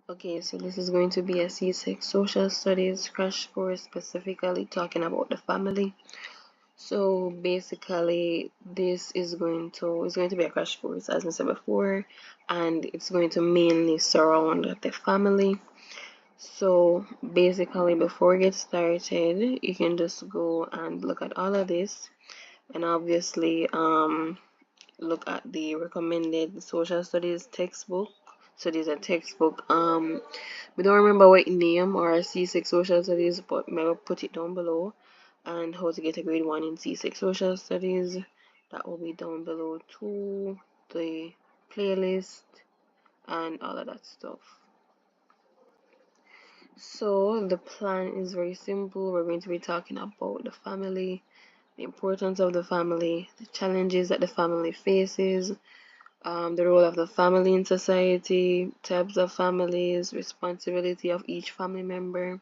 Okay, so this is going to be a CSEC Social Studies crash course, specifically talking about the family. So basically, this is going to be a crash course, as I said before, and it's going to mainly surround the family. So basically, before we get started, you can just go and look at all of this, and obviously, look at the recommended social studies textbook. So there's a textbook. We don't remember what name or C6 social studies, but maybe put it down below. And how to get a grade 1 in C6 social studies. That will be down below too. The playlist and all of that stuff. So the plan is very simple. We're going to be talking about the family, the importance of the family, the challenges that the family faces, the role of the family in society, types of families, responsibility of each family member.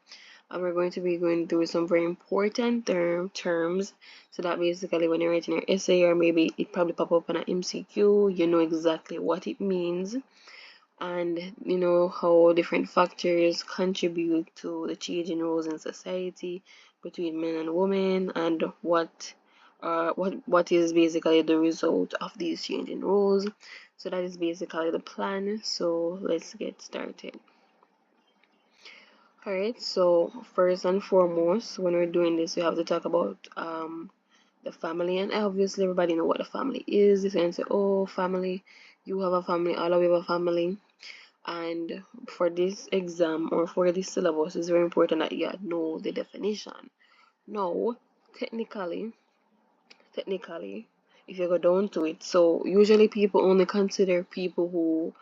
And we're going to be going through some very important terms, so that basically when you're writing your essay, or maybe it probably pop up on an MCQ, you know exactly what it means, and you know how different factors contribute to the changing roles in society between men and women, and what is basically the result of these changing roles. So that is basically the plan. So let's get started. Alright, so first and foremost, when we're doing this, we have to talk about the family, and obviously everybody know what a family is. They can say, oh, family, you have a family, all of you have a family. And for this exam or for this syllabus, it's very important that you know the definition. Now, technically, technically, if you go down to it, so usually people only consider people who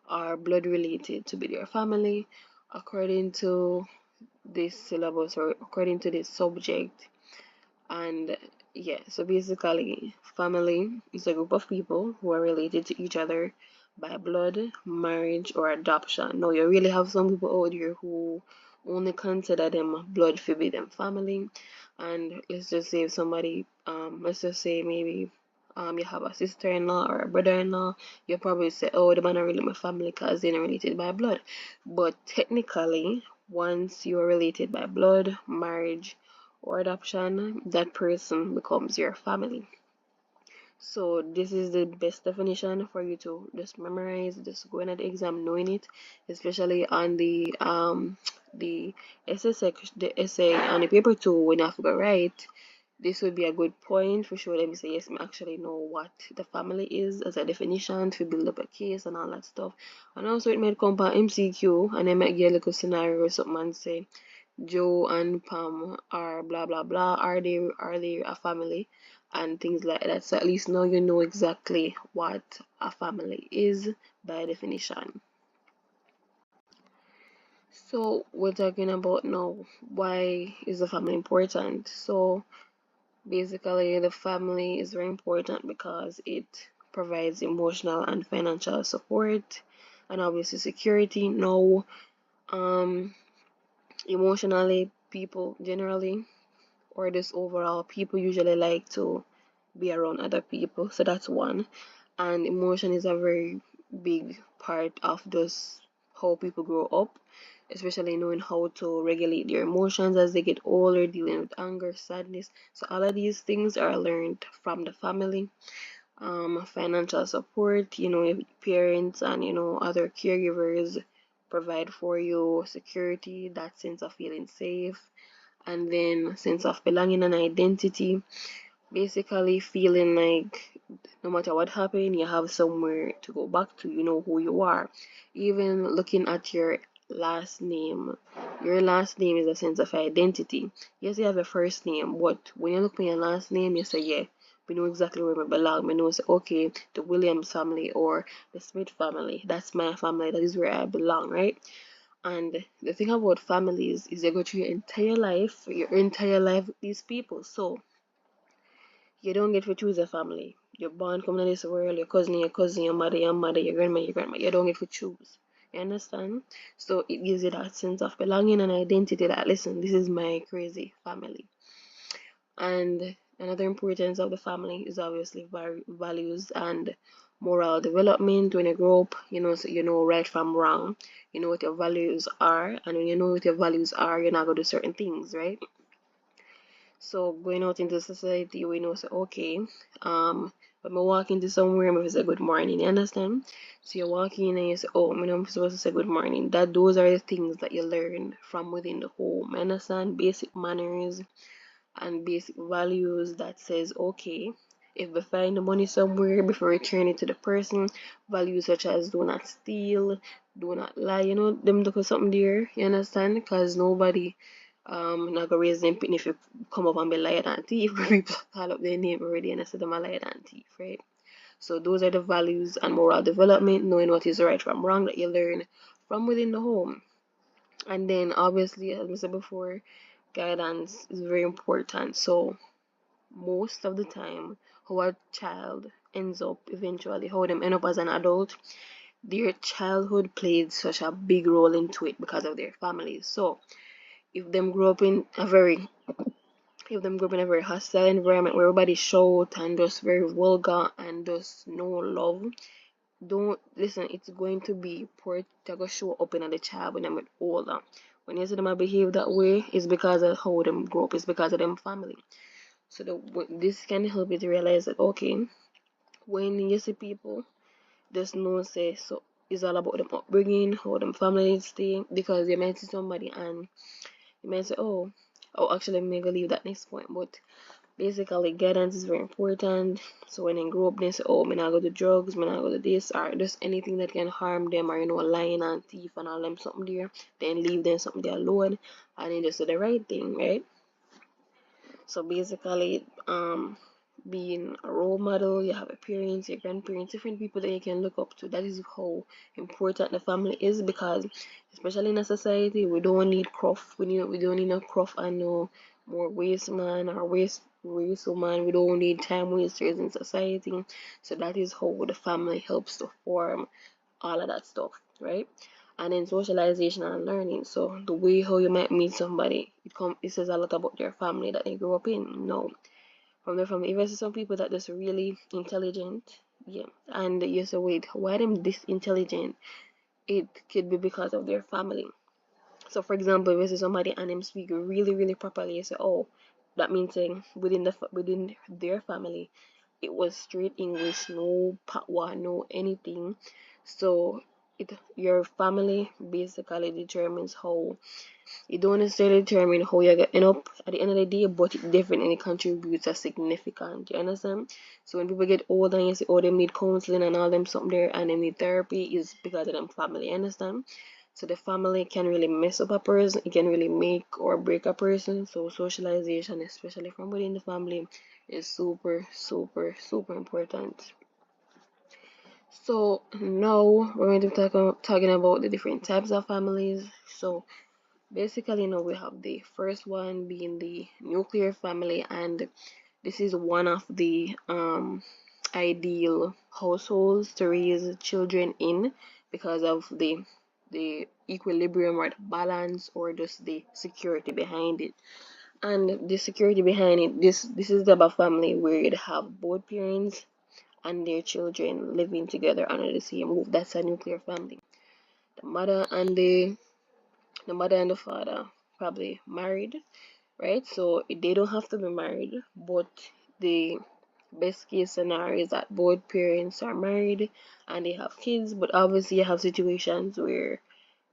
are blood related to be their family, according to this syllabus or according to this subject. And yeah, so basically, family is a group of people who are related to each other by blood, marriage, or adoption. Now, you really have some people out there who only consider them blood for be them family. And let's just say if somebody, let's just say maybe you have a sister-in-law or a brother-in-law, you probably say, oh, the man are really my family because they're not related by blood. But technically, once you are related by blood, marriage, or adoption, that person becomes your family. So this is the best definition for you to just memorize, just go in at the exam knowing it, especially on the essay on the paper two when you have to go right. This would be a good point for sure. Let me say yes, I actually know what the family is as a definition to build up a case and all that stuff. And also it might come by MCQ and I might get a little scenario or something and say Joe and Pam are blah blah blah. Are they a family? And things like that. So at least now you know exactly what a family is by definition. So we're talking about now why is the family important? So basically the family is very important because it provides emotional and financial support and obviously security. Now emotionally people generally or this overall people usually like to be around other people, so that's one. And emotion is a very big part of just how people grow up, especially knowing how to regulate their emotions as they get older, dealing with anger, sadness. So all of these things are learned from the family. Financial support, if parents and other caregivers provide for you security, that sense of feeling safe, and then sense of belonging and identity, basically feeling like no matter what happened you have somewhere to go back to, you know who you are. Even looking at your last name is a sense of identity. Yes, you have a first name, but when you look at your last name you say, yeah, we know exactly where we belong. We know, say, okay, the Williams family or the Smith family, that's my family, that is where I belong, right? And the thing about families is you go through your entire life with these people. So you don't get to choose a family. You're born coming to this world, your cousin, your mother, your grandma, your grandma. You don't get to choose. You understand? So it gives you that sense of belonging and identity that, listen, this is my crazy family. And another importance of the family is obviously values and moral development. When you grow up, so you know right from wrong, you know what your values are, and when you know what your values are, you're not gonna do certain things, right? So going out into society, we know, so okay, when we walk into somewhere, we say good morning, you understand? So you walk in and you say, oh, I'm supposed to say good morning. Those are the things that you learn from within the home, you understand? Basic manners and basic values that says, okay, if we find the money somewhere, before return it to the person, values such as do not steal, do not lie, them look at something there, you understand? Because nobody not gonna raise them if you come up and be liar and thief. People call up their name already and I said them a liar and thief, right? So those are the values and moral development, knowing what is right from wrong that you learn from within the home. And then obviously, as I said before, guidance is very important. So most of the time, how a child ends up eventually, how them end up as an adult, their childhood played such a big role into it because of their families. So if them grow up in a very hostile environment where everybody shout and just very vulgar and just no love, don't listen, it's going to be poor to go show up in the child when I'm older. When you see them behave that way, it's because of how them grow up, it's because of them family. So this can help you to realize that okay, when you see people, just know say so it's all about them upbringing, how them family stay, because you might see somebody and you might say, oh, actually, I'm gonna leave that next point. But basically, guidance is very important. So when they grow up, they say, oh, I'm not go to drugs, I'm not go to this, or just anything that can harm them, or lying and thief and all them something there. Then leave them something there alone, and then just do the right thing, right? So basically, being a role model, you have a parents, your grandparents, different people that you can look up to. That is how important the family is, because especially in a society, we don't need cruff. We don't need no cruff and no more waste man or waste woman. We don't need time wasters in society. So that is how the family helps to form all of that stuff, right? And then socialization and learning. So the way how you might meet somebody, it says a lot about their family that they grew up in. No, from their family. If I see some people that just really intelligent, yeah, and you say, wait, why them this intelligent? It could be because of their family. So for example, if you see somebody and them speak really, really properly, you say, oh, that means within their family, it was straight English, no patwa, no anything. So your family basically determines how you don't necessarily determine how you're getting up at the end of the day, but it definitely contributes a significant. You understand? So when people get older and you say, oh, they need counseling and all them something there and they need therapy, is because of them family. You understand? So the family can really mess up a person. It can really make or break a person. So socialization, especially from within the family, is super, super, super important. So now we're going to be talking about the different types of families. So basically, we have the first one being the nuclear family, and this is one of the ideal households to raise children in because of the equilibrium or the balance or just the security behind it. And the security behind it, this is about family where you have both parents and their children living together under the same roof. That's a nuclear family. The mother and the father probably married, right? So they don't have to be married, but the best case scenario is that both parents are married and they have kids. But obviously, you have situations where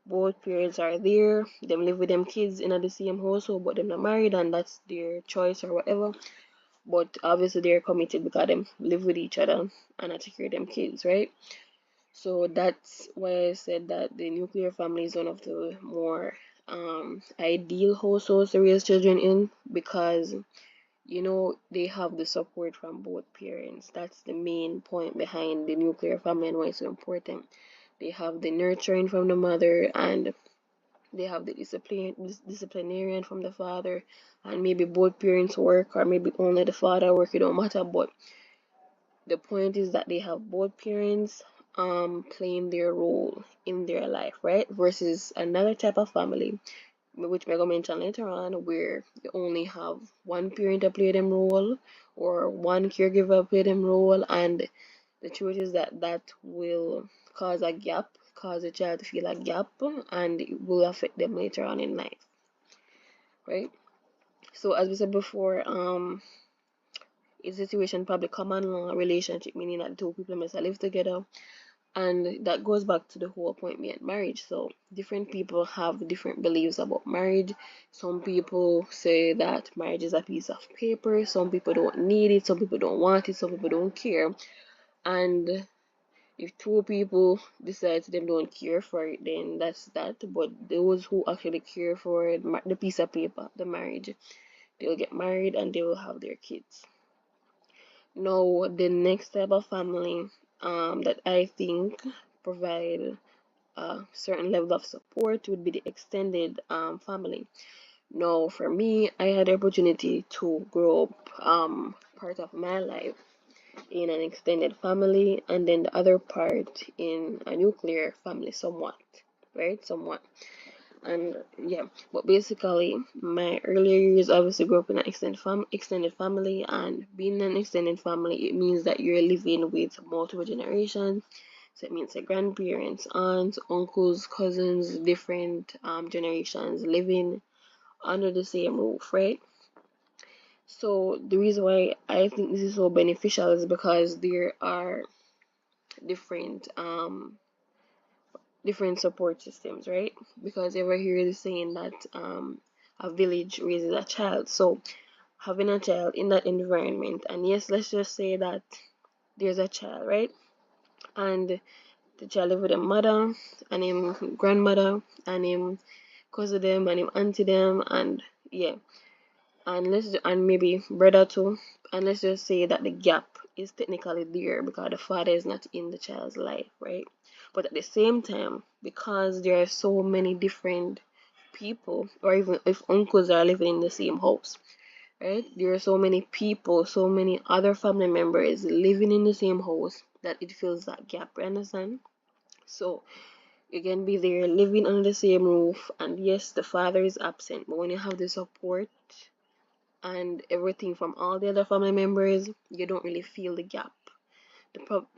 both parents are there, them live with them kids in the same household, but them not married, and that's their choice or whatever. But obviously, they're committed because them live with each other and I take care of them kids, right? So that's why I said that the nuclear family is one of the more ideal households to raise children in, because they have the support from both parents. That's the main point behind the nuclear family and why it's so important. They have the nurturing from the mother, and they have the disciplinarian from the father, and maybe both parents work or maybe only the father work, it don't matter. But the point is that they have both parents playing their role in their life, right? Versus another type of family, which we're gonna mention later on, where you only have one parent to play them role or one caregiver play them role, and The truth is that that will cause a gap, cause a child to feel a gap, and it will affect them later on in life, right? So as we said before, a situation probably common law relationship, meaning that two people must live together, and that goes back to the whole point behind marriage. So different people have different beliefs about marriage. Some people say that marriage is a piece of paper, some people don't need it, some people don't want it, some people don't care. And if two people decide them don't care for it, then that's that. But those who actually care for it, the piece of paper, the marriage, they'll get married and they will have their kids. Now, the next type of family that I think provide a certain level of support would be the extended family. Now, for me, I had the opportunity to grow up part of my life in an extended family, and then the other part in a nuclear family, somewhat, right? Somewhat. And yeah, but basically, my earlier years obviously grew up in an extended family, and being in an extended family, it means that you're living with multiple generations. So it means the grandparents, aunts, uncles, cousins, different generations living under the same roof, right? So the reason why I think this is so beneficial is because there are different different support systems, right? Because you ever hear the saying that a village raises a child. So having a child in that environment, and yes, let's just say that there's a child, right? And the child live with a mother and him grandmother and him cousin them and him auntie them, and yeah, and maybe brother too. And let's just say that the gap is technically there because the father is not in the child's life, right? But at the same time, because there are so many different people, or even if uncles are living in the same house, right? There are so many people, so many other family members living in the same house that it fills that gap, you understand? So you can be there living under the same roof, and yes, the father is absent, but when you have the support and everything from all the other family members, you don't really feel the gap.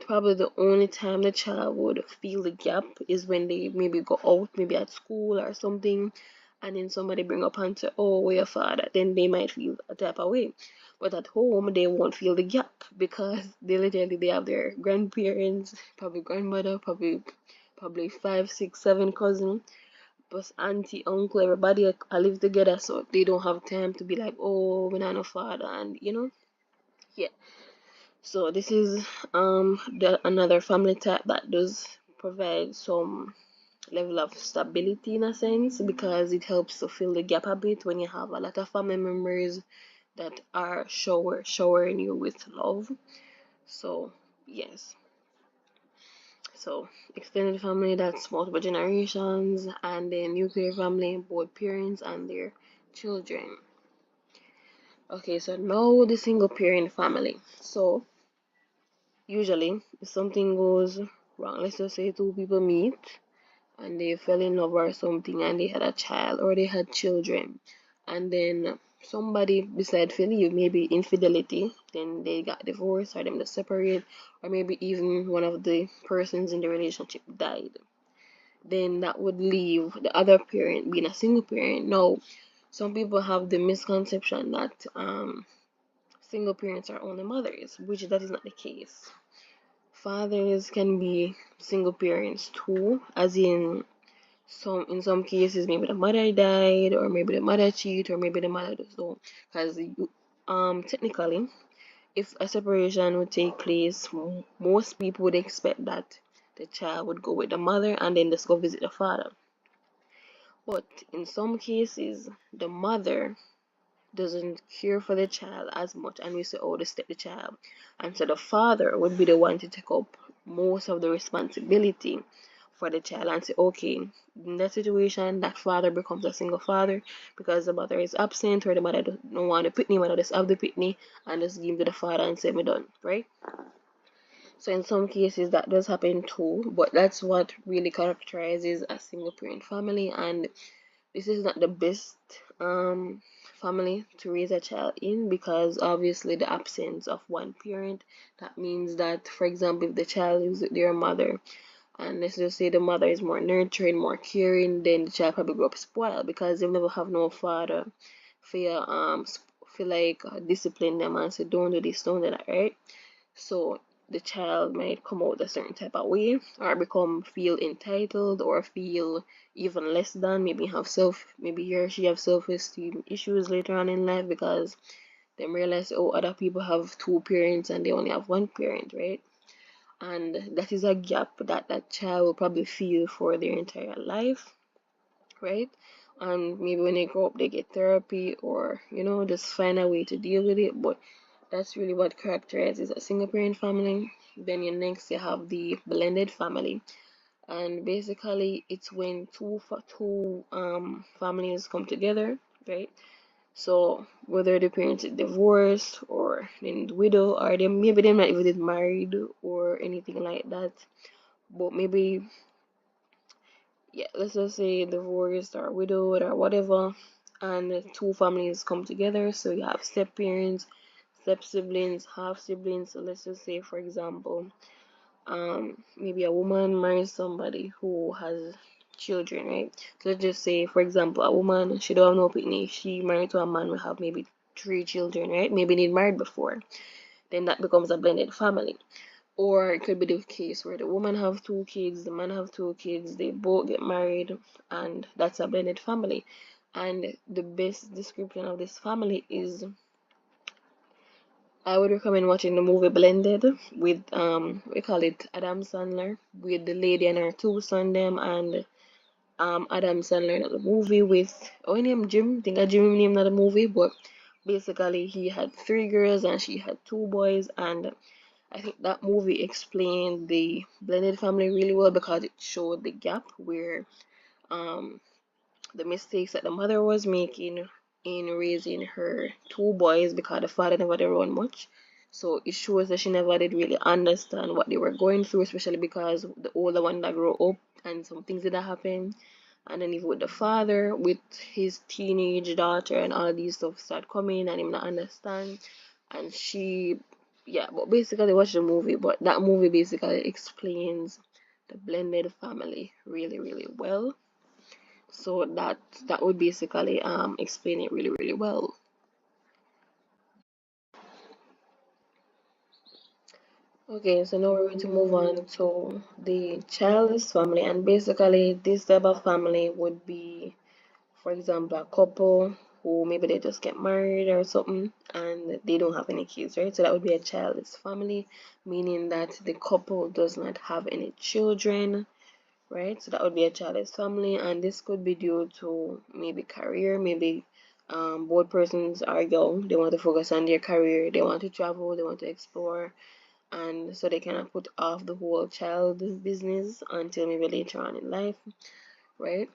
Probably the only time the child would feel the gap is when they maybe go out, maybe at school or something, and then somebody bring up and say, "Oh, where your father?" Then they might feel a type of way. But at home, they won't feel the gap because they have their grandparents, probably grandmother, probably 5, 6, 7 cousins, plus auntie, uncle, everybody are live together, so they don't have time to be like, "Oh, we not no father," and yeah. So this is the another family type that does provide some level of stability in a sense, because it helps to fill the gap a bit when you have a lot of family members that are showering you with love. So yes. So extended family, that's multiple generations, and then nuclear family, both parents and their children. Okay, so now the single parent family. So usually if something goes wrong, let's just say two people meet and they fell in love or something, and they had a child or they had children, and then somebody decided to leave, maybe infidelity, then they got divorced or them to separate, or maybe even one of the persons in the relationship died, then that would leave the other parent being a single parent. Now, some people have the misconception that single parents are only mothers, which that is not the case. Fathers can be single parents too, as in some cases maybe the mother died, or maybe the mother cheated, or maybe the mother just don't. Because technically, if a separation would take place, most people would expect that the child would go with the mother and then just go visit the father. But in some cases, the mother doesn't care for the child as much, and we say, "Oh, just take the child." And so the father would be the one to take up most of the responsibility for the child and say, "Okay, in that situation, that father becomes a single father because the mother is absent, or the mother don't want the pitney, mother just have the pitney and just give to the father and say, "Me done," right? So in some cases that does happen too, but that's what really characterizes a single parent family, and this is not the best family to raise a child in, because obviously the absence of one parent, that means that, for example, if the child is with their mother, and let's just say the mother is more nurturing, more caring, then the child probably grow up spoiled because they never have no father feel feel like discipline them and say don't do this, don't do that, right? So the child might come out a certain type of way, or become feel entitled, or feel even less than, maybe he or she have self-esteem issues later on in life because they realize, oh, other people have two parents and they only have one parent, right? And that is a gap that that child will probably feel for their entire life, right? And maybe when they grow up they get therapy, or just find a way to deal with it. But that's really what characterizes a single parent family. Then you have the blended family, and basically it's when two families come together, right? So whether the parents are divorced or then widow, or maybe they're not even married or anything like that, but maybe, yeah, let's just say divorced or widowed or whatever, and two families come together. So you have step parents, step siblings, half siblings. So let's just say, for example, maybe a woman marries somebody who has children, right? So let's just say, for example, a woman, she don't have no pitney, she married to a man who have maybe three children, right? Maybe they married before. Then that becomes a blended family. Or it could be the case where the woman have two kids, the man have two kids, they both get married, and that's a blended family. And the best description of this family is, I would recommend watching the movie Blended with we call it Adam Sandler, with the lady and her two son them, and Adam Sandler in the movie with, oh, he named Jim, I think I Jim named in the movie, but basically he had three girls and she had two boys. And I think that movie explained the blended family really well because it showed the gap where um the mistakes that the mother was making in raising her two boys, because the father never did run much. So it shows that she never did really understand what they were going through, especially because the older one that grew up and some things that happen. And then even with the father, with his teenage daughter and all these stuff start coming and him not understand. And she, yeah, but basically watch the movie. But that movie basically explains the blended family really, really well. So that would basically explain it really, really well. Okay, so now we're going to move on to the childless family, and basically this type of family would be, for example, a couple who maybe they just get married or something and they don't have any kids, right? So that would be a childless family, meaning that the couple does not have any children, right? So that would be a childless family, and this could be due to maybe career, maybe both persons are young, they want to focus on their career, they want to travel, they want to explore, and so they cannot put off the whole child business until maybe later on in life, right?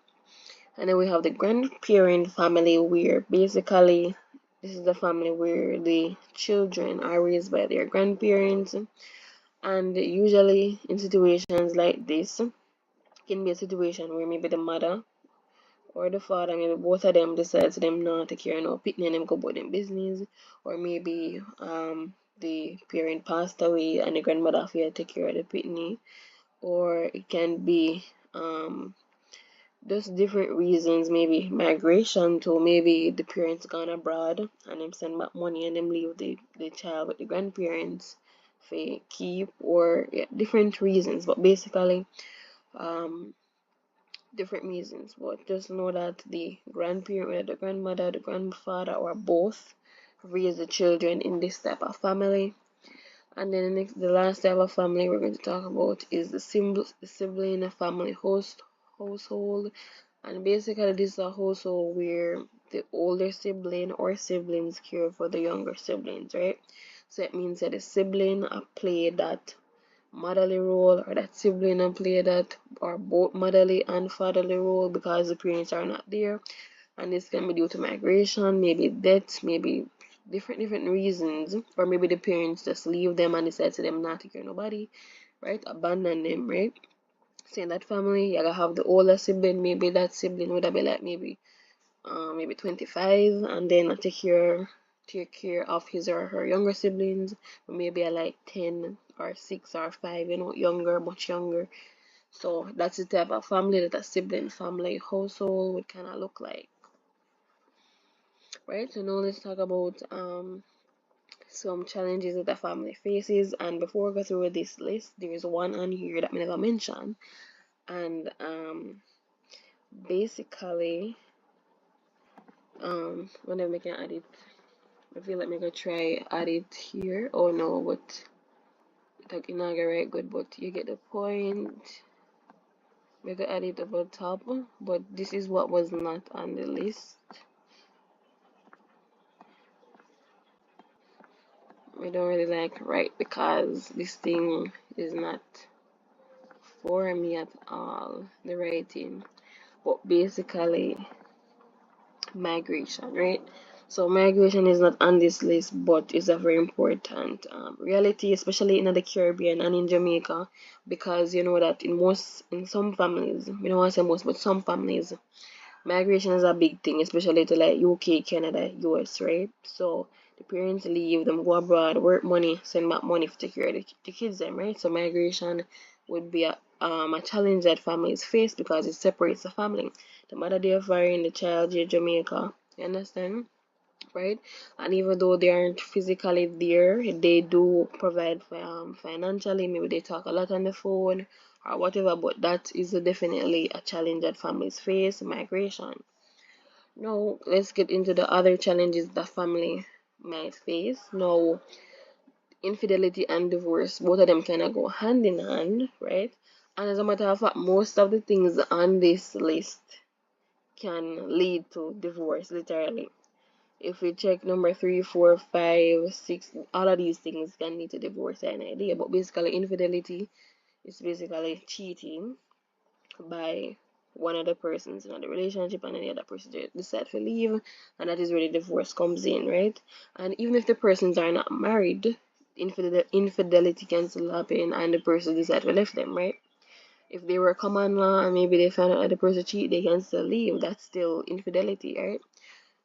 And then we have the grandparent family, where basically this is the family where the children are raised by their grandparents, and usually in situations like this can be a situation where maybe the mother or the father, maybe both of them decides them not to care no pitney and them go about them business, or maybe the parent passed away and the grandmother have to take care of the pitney, or it can be just different reasons, maybe migration, to maybe the parents gone abroad and them send back money and them leave the child with the grandparents for keep, or yeah, different reasons, but basically um different reasons. But just know that the grandparent, whether the grandmother, the grandfather, or both raise the children in this type of family. And then the last type of family we're going to talk about is the sibling family household. And basically this is a household where the older sibling or siblings care for the younger siblings, right? So it means that the sibling play that motherly role, or that sibling play that, or both motherly and fatherly role, because the parents are not there. And this can be due to migration, maybe death, maybe different reasons, or maybe the parents just leave them and decide to them not to care nobody, right? Abandon them, right? So in that family, you gotta have the older sibling, maybe that sibling would have been like maybe maybe 25, and then take care of his or her younger siblings, maybe at like 10 or 6 or 5, younger, much younger. So that's the type of family that a sibling family household would kind of look like, right? So now let's talk about some challenges that the family faces. And before we go through this list, there is one on here that I never mentioned, and basically, when I'm making add it, I feel like I'm gonna try add it here. Oh no, but it's not right good, but you get the point. We're gonna add it above top, but this is what was not on the list. We don't really like right because this thing is not for me at all, the writing. But basically, migration, right? So migration is not on this list, but it's a very important reality, especially in the Caribbean and in Jamaica, because you know that in some families, we don't want to say most, but some families, migration is a big thing, especially to like UK, Canada, US, right? So the parents leave, them go abroad, work money, send back money to take care of the kids, them, right? So migration would be a challenge that families face because it separates the family. The mother they are foreign, the child in Jamaica. You understand? Right? And even though they aren't physically there, they do provide financially. Maybe they talk a lot on the phone or whatever, but that is definitely a challenge that families face, migration. Now, let's get into the other challenges that family might face. Now, infidelity and divorce, both of them kind of go hand in hand, right? And as a matter of fact, most of the things on this list can lead to divorce, literally. If we check number 3, 4, 5, 6, all of these things can lead to divorce and idea. But basically, infidelity is basically cheating by one of the persons in the relationship, and then the other person decide to leave, and that is where the divorce comes in, right? And even if the persons are not married, infidelity can still happen, and the person decide to leave them, right? If they were common law and maybe they found out that the person cheat, they can still leave. That's still infidelity, right?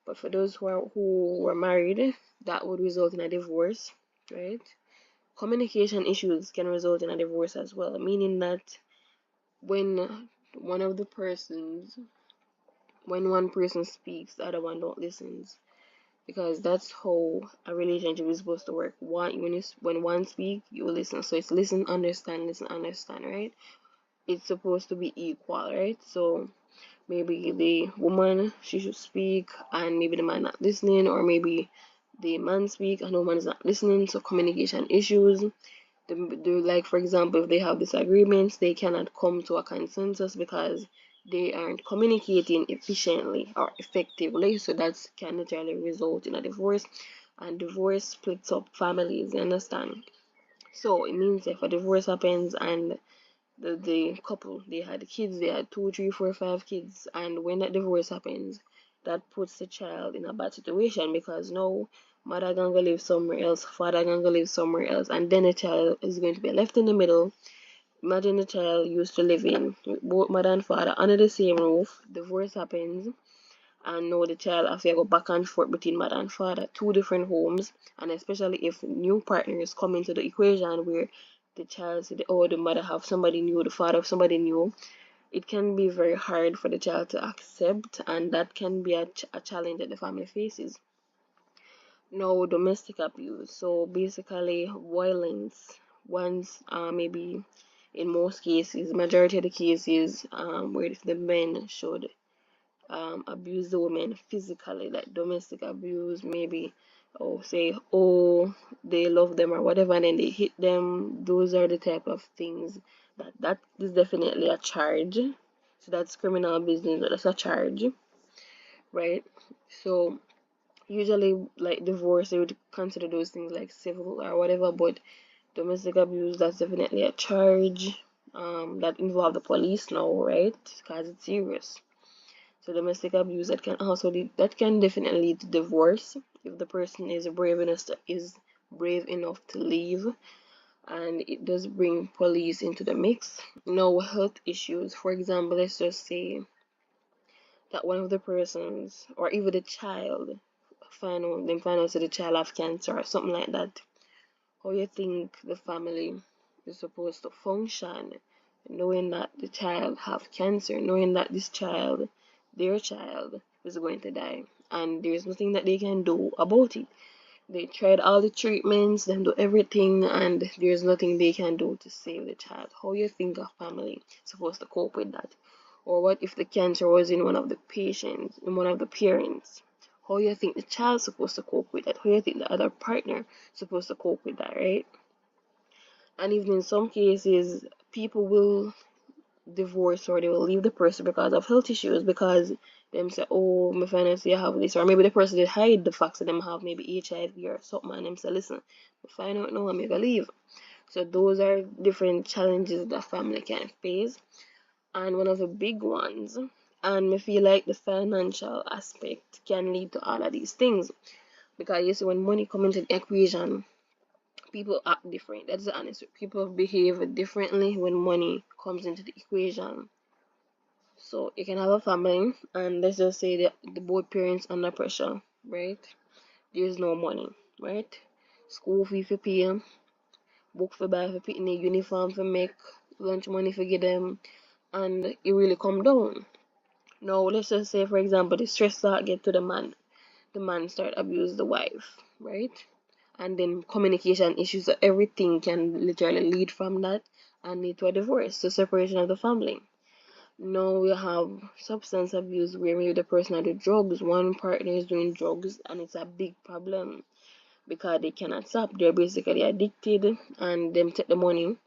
But for those who were married, that would result in a divorce, right? Communication issues can result in a divorce as well, meaning that when one of the persons when one person speaks, the other one don't listens, because that's how a relationship is supposed to work. When one speak, you listen. So it's listen, understand, right? It's supposed to be equal, right? So maybe the woman, she should speak and maybe the man not listening, or maybe the man speak and the woman is not listening. So communication issues. Like for example, if they have disagreements, they cannot come to a consensus because they aren't communicating efficiently or effectively. So that can literally result in a divorce, and divorce splits up families. You understand? So it means if a divorce happens and the couple, they had kids, they had 2, 3, 4, 5 kids, and when that divorce happens, that puts the child in a bad situation because now mother gonna go live somewhere else, father gonna go live somewhere else, and then the child is going to be left in the middle. Imagine the child used to live in with both mother and father under the same roof, divorce happens, and now the child has to go back and forth between mother and father, two different homes. And especially if new partners come into the equation where the child said, oh, the mother have somebody new, the father have somebody new, it can be very hard for the child to accept, and that can be a challenge that the family faces. Now, domestic abuse. So basically, violence. Once, maybe in most cases, majority of the cases, where the men should abuse the women physically, like domestic abuse, maybe, or say, oh, they love them or whatever, and then they hit them. Those are the type of things that is definitely a charge. So that's criminal business, but that's a charge, right? So usually, like divorce, they would consider those things like civil or whatever, but domestic abuse, that's definitely a charge that involve the police now, right? Because it's serious. So domestic abuse, that can definitely lead to divorce if the person is brave enough to leave, and it does bring police into the mix. No health issues, for example, let's just say that one of the persons or even the child find out that the child have cancer or something like that, how you think the family is supposed to function, knowing that the child have cancer, knowing that this child, their child, is going to die, and there's nothing that they can do about it. They tried all the treatments, them do everything, and there's nothing they can do to save the child. How you think a family is supposed to cope with that? Or what if the cancer was in one of the patients, in one of the parents? How you think the child's supposed to cope with that? How you think the other partner supposed to cope with that, right? And even in some cases, people will divorce or they will leave the person because of health issues, because them say, oh, my finance, you have this, or maybe the person did hide the facts that them have maybe HIV or something, and them say, listen, I find out now, I'm gonna leave. So those are different challenges that family can face, and one of the big ones, and I feel like the financial aspect can lead to all of these things, because you see when money comes into the equation, people act different. That's the honest truth. People behave differently when money comes into the equation. So you can have a family, and let's just say that the both parents under pressure, right? There's no money, right? School fee for pay, book for buy for picnic, uniform for make, lunch money for get them, and it really come down. Now let's just say, for example, the stress start get to the man. The man start abuse the wife, right? And then communication issues, so everything can literally lead from that and lead to a divorce, to separation of the family. Now we have substance abuse where maybe the person are doing drugs, one partner is doing drugs, and it's a big problem because they cannot stop. They're basically addicted, and them take the money.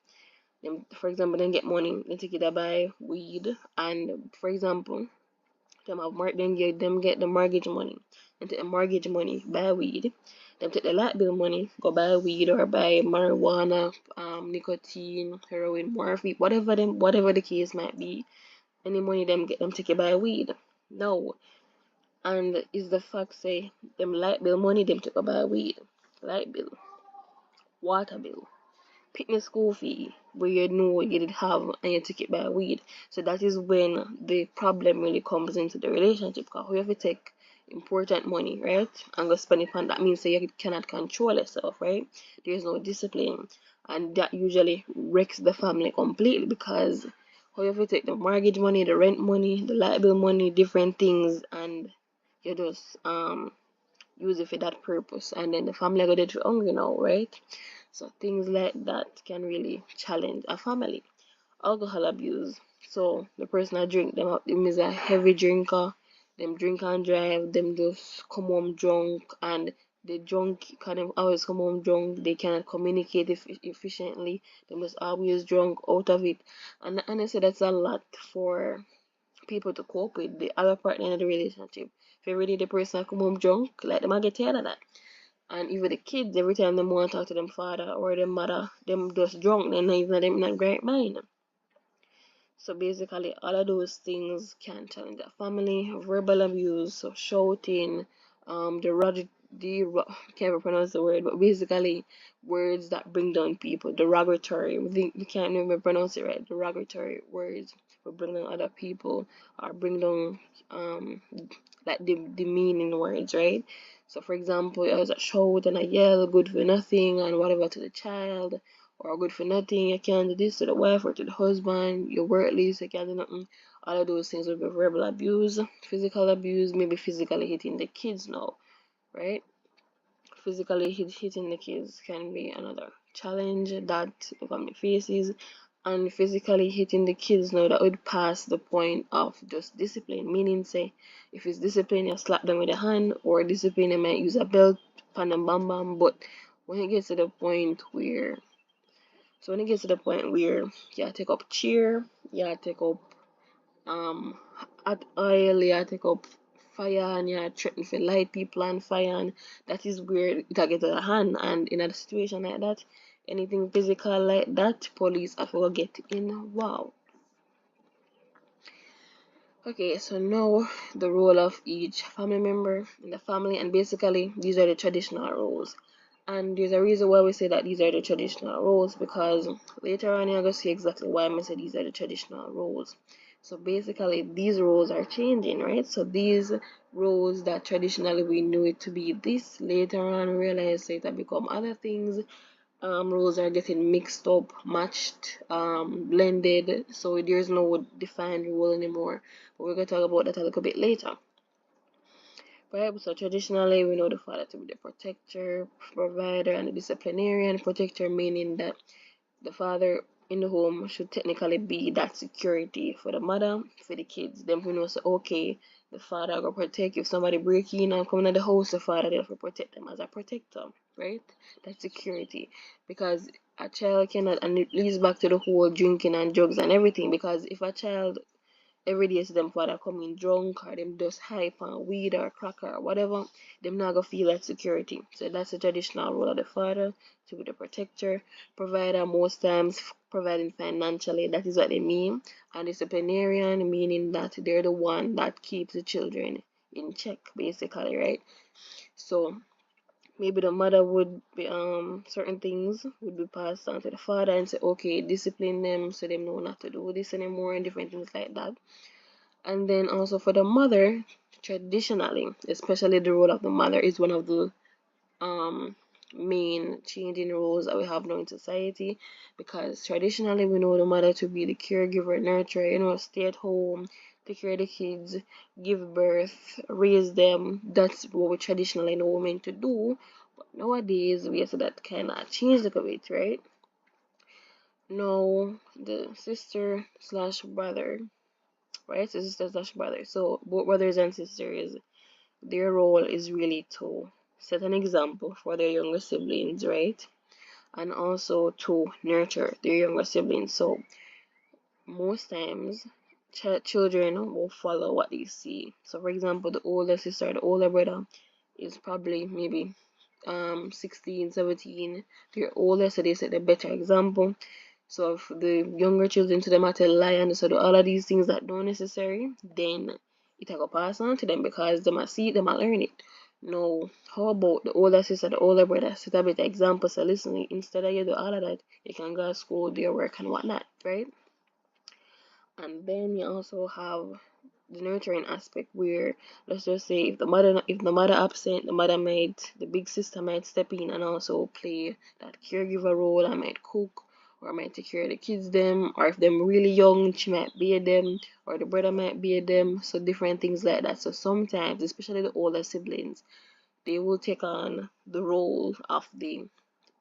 Them, for example, then get money, they take it to buy weed, and for example, them get the mortgage money, and take the mortgage money, buy weed. Them take the light bill money, go buy weed or buy marijuana, nicotine, heroin, morphine, whatever the case might be. Any money them get them take it buy weed. No. And is the fact say them light bill money them take buy weed. Light bill, water bill, picnic school fee where you know you did have and you took it by weed. So that is when the problem really comes into the relationship, because whoever take important money, right, and go spend it on that means that you cannot control yourself, right? There's no discipline, and that usually wrecks the family completely, because whoever take the mortgage money, the rent money, the light bill money, different things, and you just use it for that purpose, and then the family go get hungry now, right? So things like that can really challenge a family. Alcohol abuse. So the person that drink them is a heavy drinker. Them drink and drive. Them just come home drunk, and the drunk kind of always come home drunk. They cannot communicate efficiently. They must always drunk out of it, and I say that's a lot for people to cope with, the other partner in the relationship. If you're really the person that come home drunk, like them I get tired of that. And even the kids, every time they want to talk to them father or their mother, them just drunk, they're not even them in a great mind. So basically, all of those things can challenge a family. Verbal abuse, so shouting, can't even pronounce the word, but basically words that bring down people. Derogatory, we can't even pronounce it right. Derogatory words will bring down other people or bring down like the demeaning words, right? So for example, I was a shout and a yell, good for nothing, and whatever to the child, or good for nothing, you can't do this to the wife or to the husband, you're worthless, you can't do nothing. All of those things will be verbal abuse, physical abuse, maybe physically hitting the kids now, right? Physically hitting the kids can be another challenge that the family faces, and physically hitting the kids now that would pass the point of just discipline, meaning say if it's discipline you slap them with a hand, or discipline you might use a belt, pan and bam bam, but when it gets to the point where you take up chair, you take up hot oil, you take up fire, and you threaten to light people on fire, and that is where it get to the hand. And in a situation like that, anything physical like that, police have to get in. Wow. Okay, so now the role of each family member in the family, and basically these are the traditional roles. And there's a reason why we say that these are the traditional roles, because later on you're going to see exactly why I say these are the traditional roles. So basically these roles are changing, right? So these roles that traditionally we knew it to be this, later on realize it have become other things. Roles are getting mixed up, matched, blended, so there's no defined role anymore. But we're going to talk about that a little bit later. Right, so traditionally we know the father to be the protector, provider, and the disciplinarian. Protector meaning that the father in the home should technically be that security for the mother, for the kids. Then we know, so okay, the father will protect. If somebody break in and come into the house, the father there to protect them as a protector, right? That's security. Because a child cannot, and it leads back to the whole drinking and drugs and everything. Because if a child every day see them father coming drunk, or them just hype on weed or crack or whatever, them not gonna feel that security. So that's the traditional role of the father, to be the protector, provider, most times providing financially, that is what they mean. And disciplinarian meaning that they're the one that keeps the children in check, basically, right? So maybe the mother would be certain things would be passed on to the father and say, okay, discipline them so they know not to do this anymore, and different things like that. And then also for the mother, traditionally, especially the role of the mother is one of the um main changing roles that we have now in society, because traditionally we know the mother to be the caregiver, nurturer, stay at home, take care of the kids, give birth, raise them. That's what we traditionally know women to do. But nowadays we see that kind of changed a little bit, right? Now the sister slash brother, right? So sisters slash brothers. So both brothers and sisters, their role is really to set an example for their younger siblings, right? And also to nurture their younger siblings. So most times, children will follow what they see. So for example, the older sister, the older brother is probably maybe 16, 17. They're older, so they set a better example. So if the younger children to them are to lie and so do all of these things that don't necessary, then it will pass on to them because they might see it, they might learn it. No, how about the older sister, the older brother, set a better example, so listen, instead of you do all of that, you can go to school, do your work and whatnot, right? And then you also have the nurturing aspect where, let's just say, if the mother absent, the big sister might step in and also play that caregiver role. I might cook, or might take care of the kids them, or if them really young, she might bathe them, or the brother might bathe them. So different things like that. So sometimes, especially the older siblings, they will take on the role of the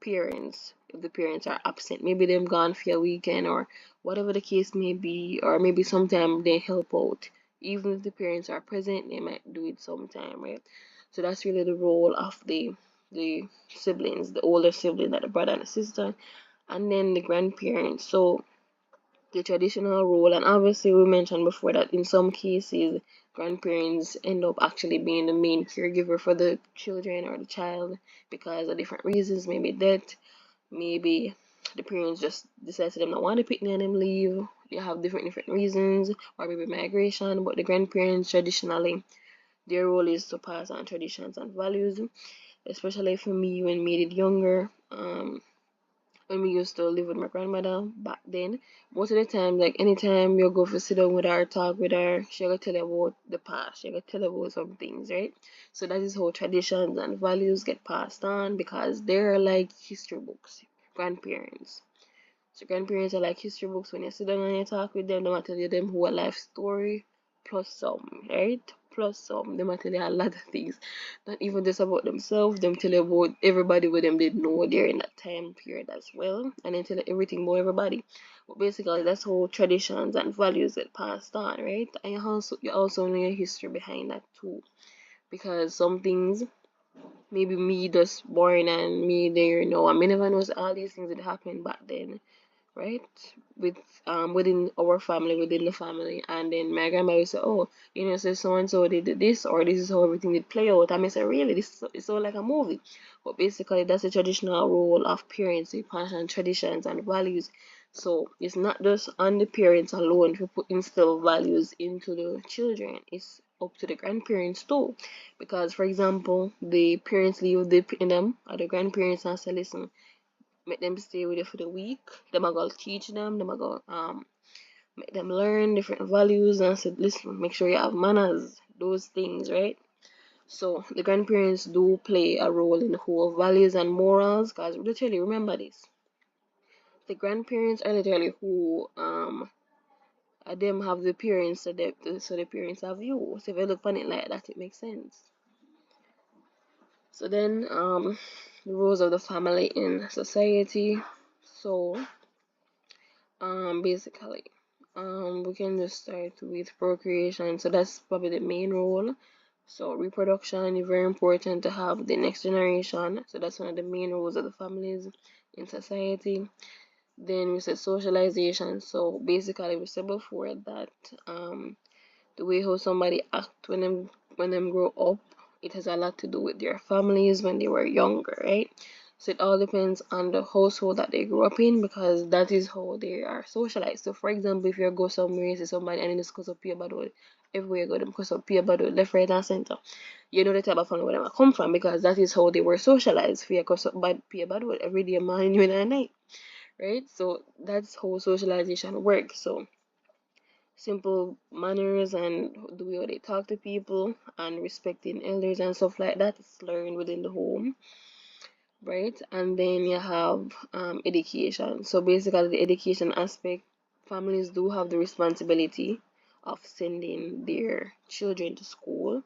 parents if the parents are absent. Maybe them gone for a weekend or whatever the case may be, or maybe sometime they help out. Even if the parents are present, they might do it sometime, right? So that's really the role of the siblings, the older sibling, like the brother and the sister, and then the grandparents. So the traditional role, and obviously we mentioned before that in some cases grandparents end up actually being the main caregiver for the children or the child because of different reasons, maybe death, maybe the parents just decide to them not want to pick me and them leave. They have different reasons, or maybe migration. But the grandparents traditionally, their role is to pass on traditions and values, especially for me when me did younger. When we used to live with my grandmother back then, most of the time, like anytime you go for sit down with her, talk with her, she gonna tell you about the past, she gonna tell you about some things, right? So that is how traditions and values get passed on, because they're like history books, grandparents. So grandparents are like history books. When you sit down and you talk with them, they might tell you them whole life story plus some, right? Plus some. They might tell you a lot of things. Not even just about themselves. Them tell you about everybody with them they know during that time period as well. And then tell you everything about everybody. But basically that's how traditions and values get passed on, right? And you also know your history behind that too. Because some things maybe me just born and me there, I may never knows all these things that happened back then, right? With within our family, within the family, and then my grandma would say, "Oh, so so and so did this, or this is how everything did play out." I may say, "Really? This is so like a movie." But basically, that's the traditional role of parents to pass on traditions and values. So it's not just on the parents alone to instill values into the children. It's up to the grandparents too, because for example, the parents leave in them, or the grandparents and say, "Listen, make them stay with you for the week. Them are gonna teach them. Them are gonna make them learn different values, and said, listen, make sure you have manners, those things, right? So the grandparents do play a role in the whole values and morals, because literally remember this. The grandparents are literally who them have the parents, so the parents have you. So if you look on it like that, it makes sense. So then the roles of the family in society. So basically we can just start with procreation. So that's probably the main role. So reproduction is very important to have the next generation. So that's one of the main roles of the families in society. Then we said socialization. So basically we said before that the way how somebody act when them grow up, it has a lot to do with their families when they were younger, right? So it all depends on the household that they grew up in, because that is how they are socialized. So for example, if you go somewhere you see somebody and it's because of peer bad word, everywhere you go them because of peer bad word, left, right and center, you know the type of family where them come from, because that is how they were socialized. Fear because of bad peer bad word every day, man, you and night, right? So that's how socialization works. So simple manners and the way they talk to people and respecting elders and stuff like that is learned within the home, right? And then you have education. So basically the education aspect, families do have the responsibility of sending their children to school,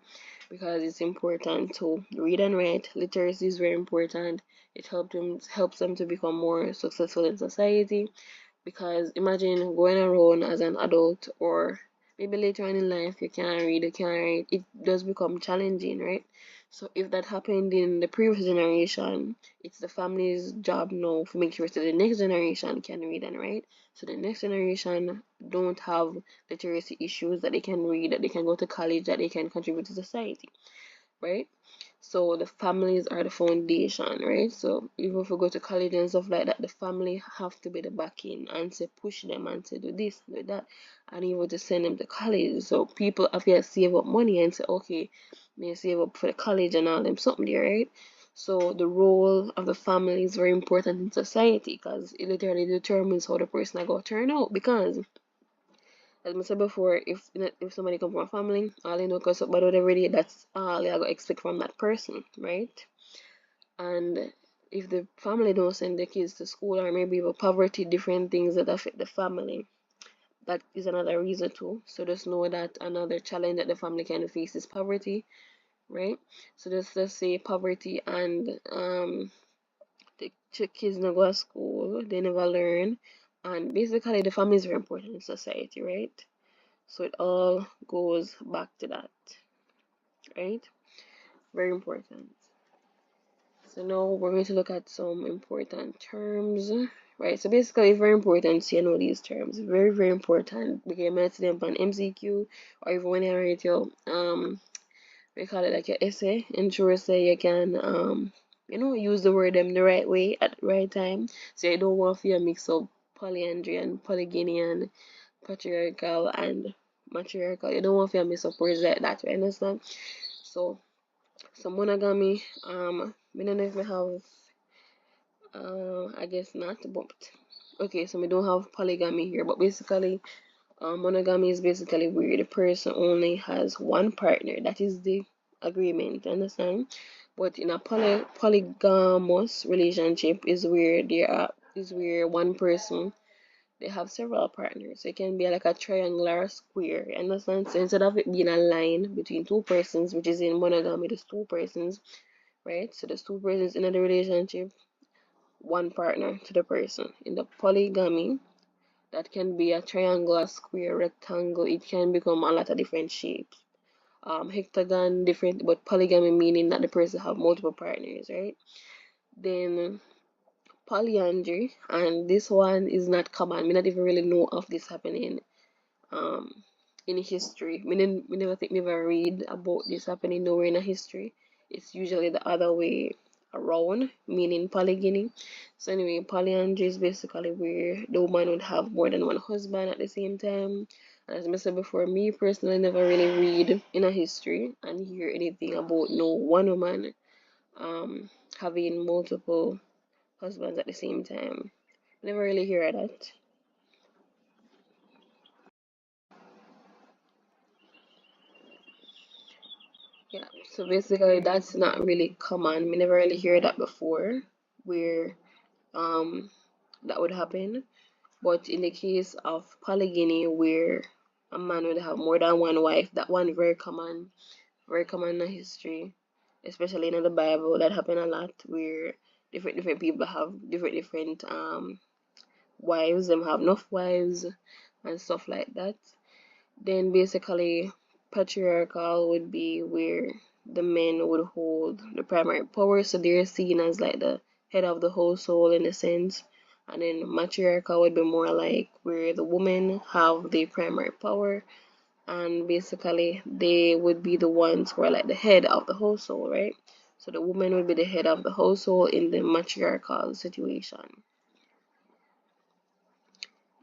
because it's important to read and write. Literacy is very important. It helps them to become more successful in society, because imagine going around as an adult, or maybe later on in life you can't read, you can't write, it does become challenging, right? So if that happened in the previous generation, it's the family's job now to make sure that the next generation can read and write, so the next generation don't have literacy issues, that they can read, that they can go to college, that they can contribute to society, right? So the families are the foundation, right? So even if we go to college and stuff like that, the family have to be the backing and say push them and say do this, do that, and even to send them to college. So people have to save up money and say, okay, may save up for the college and all them something there, right? So the role of the family is very important in society, because it literally determines how the person are going to turn out. Because as I said before, if somebody come from a family, all they know cause about whatever day, that's all they are gonna expect from that person, right? And if the family don't send the kids to school, or maybe with poverty, different things that affect the family, that is another reason too. So just know that another challenge that the family can face is poverty, right? So just say poverty and the kids not go to school, they never learn, and basically the family is very important in society, right? So it all goes back to that, right? Very important. So now we're going to look at some important terms, right? So basically, it's very important to know these terms. Very, very important. We can match them on MCQ, or even when you write your we call it like your essay. Ensure say you can use the word them the right way at the right time. So you don't want to mix up polyandry and polygyny and patriarchal and matriarchal. You don't want to mix up words like that, you understand? So monogamy, I don't know if we have I guess not, but okay, so we don't have polygamy here, but basically monogamy is basically where the person only has one partner. That is the agreement, understand? But in a polygamous relationship is where one person, they have several partners. So it can be like a triangular square, understand? So instead of it being a line between two persons, which is in monogamy, there's two persons, right? So there's two persons in the relationship, one partner to the person. In the polygamy, that can be a triangle, a square, rectangle. It can become a lot of different shapes. Hexagon, different, but polygamy meaning that the person have multiple partners, right? Then polyandry, and this one is not common. We not even really know of this happening um in history. We never think never read about this happening nowhere in a history. It's usually the other way around, meaning polygyny. So anyway, polyandry is basically where the woman would have more than one husband at the same time. And as I said before, me personally never really read in a history and hear anything about no one woman um having multiple husbands at the same time. Never really hear that. Yeah, so basically that's not really common. We never really hear that before, where um that would happen. But in the case of polygyny, where a man would have more than one wife, that one very common in history, especially in the Bible. That happened a lot, where different people have different wives. Them have enough wives and stuff like that. Then basically, patriarchal would be where the men would hold the primary power, so they're seen as like the head of the household in a sense. And then matriarchal would be more like where the women have the primary power, and basically they would be the ones who are like the head of the household, right? So the woman would be the head of the household in the matriarchal situation.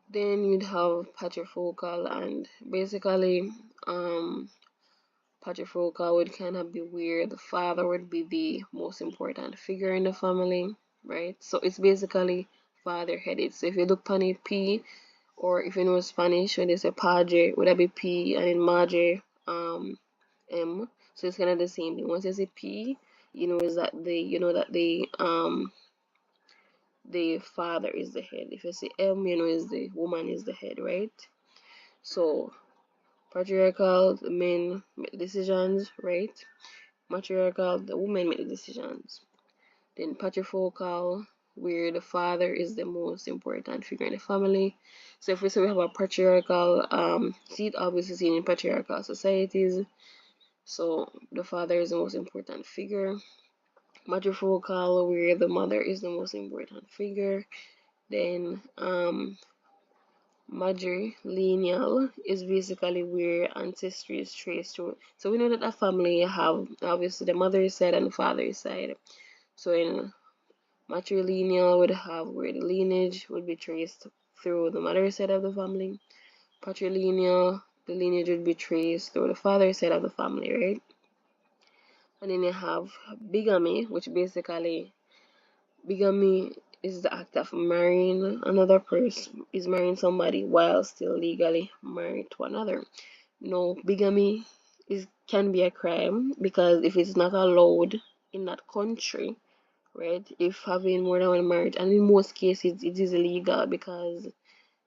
Then you'd have patriarchal, and basically, um, patriarchal would kind of be where the father would be the most important figure in the family, right? So it's basically father headed. So if you look on it, P, or if you know Spanish, when they say padre, would that be P, and then madre, M. So it's kind of the same thing. Once you say P, you know that the father is the head. If you say M, you know is the woman is the head, right? So patriarchal, the men make the decisions, right? Matriarchal, the women make the decisions. Then patriarchal, where the father is the most important figure in the family. So if we say we have a patriarchal seat, obviously seen in patriarchal societies. So the father is the most important figure. Matrifocal, where the mother is the most important figure. Then matrilineal is basically where ancestry is traced to. So we know that a family have obviously the mother's side and the father's side. So in matrilineal would have where the lineage would be traced through the mother's side of the family. Patrilineal, the lineage would be traced through the father's side of the family, right? And then you have bigamy, which basically bigamy is the act of marrying another person, is marrying somebody while still legally married to another. No, bigamy is can be a crime because if it's not allowed in that country, right? If having more than one marriage, and in most cases it is illegal because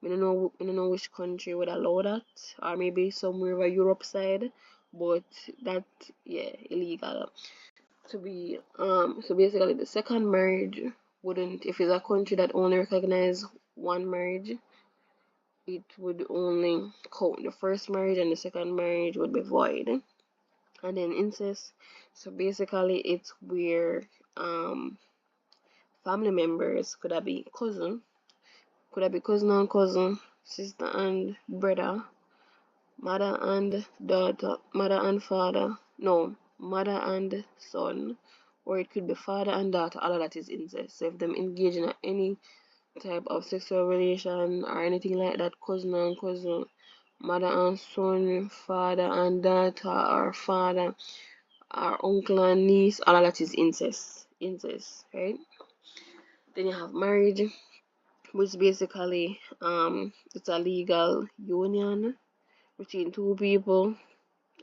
we don't know which country would allow that, or maybe somewhere over Europe side, but that yeah illegal to be so basically the second marriage wouldn't, if it's a country that only recognize one marriage, it would only count the first marriage and the second marriage would be void. And then incest, so basically it's where family members could that be cousin and cousin, sister and brother, mother and daughter, mother and father, no, mother and son, or it could be father and daughter. All of that is incest. So if them engage in any type of sexual relation or anything like that, cousin and cousin, mother and son, father and daughter, or father, or uncle and niece, all of that is incest. Incest, right? Then you have marriage, which basically it's a legal union between two people.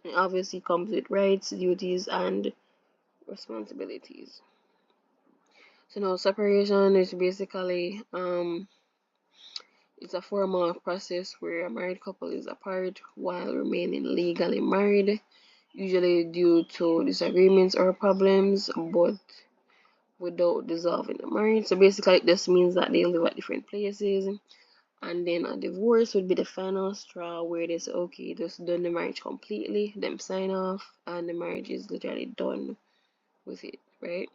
It obviously comes with rights, duties, and responsibilities. So now separation is basically it's a formal process where a married couple is apart while remaining legally married, usually due to disagreements or problems, but without dissolving the marriage. So basically this means that they live at different places, and then a divorce would be the final straw where they say, okay, just done the marriage completely, them sign off, and the marriage is literally done with it, right?